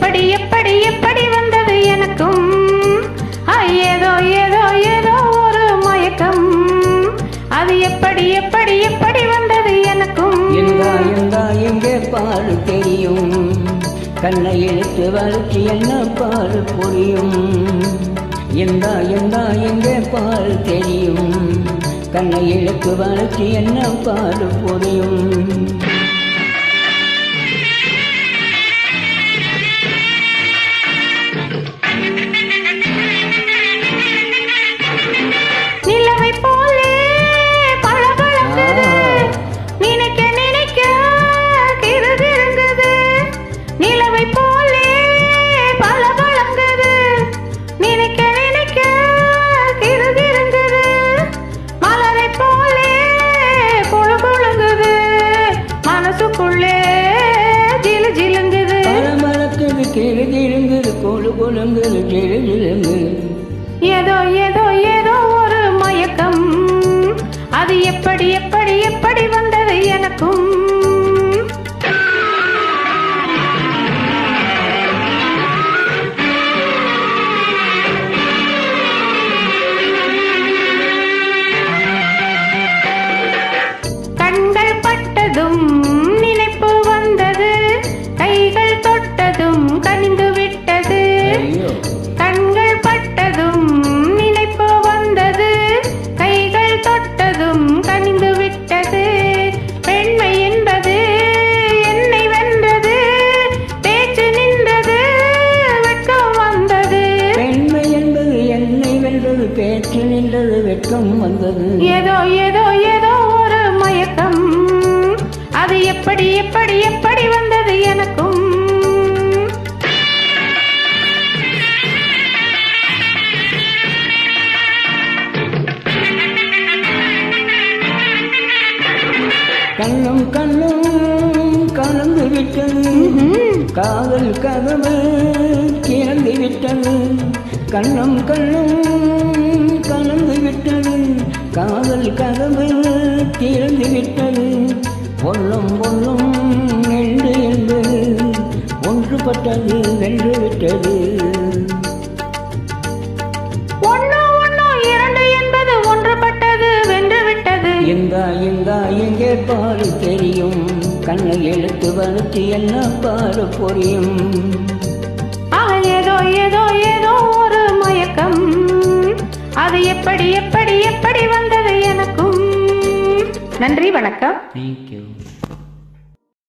எப்படி எப்படி எப்படி வந்தது எனக்கும் ஏதோ ஏதோ ஏதோ ஒரு மயக்கம் அது எப்படி எப்படி எப்படி வந்தது எனக்கும் எந்தா எந்தா எங்கே பாரு தெரியும் கண்ணை இழுத்து வளர்ச்சி என்ன பாரு புரியும் எந்தா எந்தா எங்கே பாரு தெரியும் கண்ணை இழுத்து வளர்ச்சி என்ன பாரு புரியும் ஏதோ ஏதோ ஏதோ ஒரு மயக்கம் அது எப்படி எப்படி எப்படி வந்தது எனக்கும் கண்கள் பட்டதும் நினைப்பு வந்தது கைகள் தொட்டதும் கனிந்து விட்டது கண்கள் பட்டதும் நினைப்பு வந்தது கைகள் தொட்டதும் கனிந்து விட்டது பெண்மை என்பது என்னை வென்றது பேச்சு நின்றது வெட்கம் வந்தது பெண்மை என்பது என்னை வென்றது பேச்சு நின்றது வெட்கம் வந்தது ஏதோ ஏதோ ஏதோ ஒரு மயக்கம் அது எப்படி எப்படி எப்படி வந்தது எனக்கும் கண்ணும் கண்ணும் கலந்து விட்டது காதல் கதவு திறந்து விட்டது கண்ணும் கண்ணும் கலந்து விட்டது காதல் கதவு திறந்து விட்டது பொல்லும் பொல்லும் என்று என்பது ஒன்றுபட்டது வென்று விட்டது எந்தா எந்தா எங்கே பாரு தெரியும் கண்ணை எழுத்து வளர்ச்சி என்ன பாரு புரியும் ஏதோ ஏதோ ஏதோ ஒரு மயக்கம் அது எப்படி எப்படி எப்படி வந்தது எனக்கும் நன்றி வணக்கம் தேங்க்யூ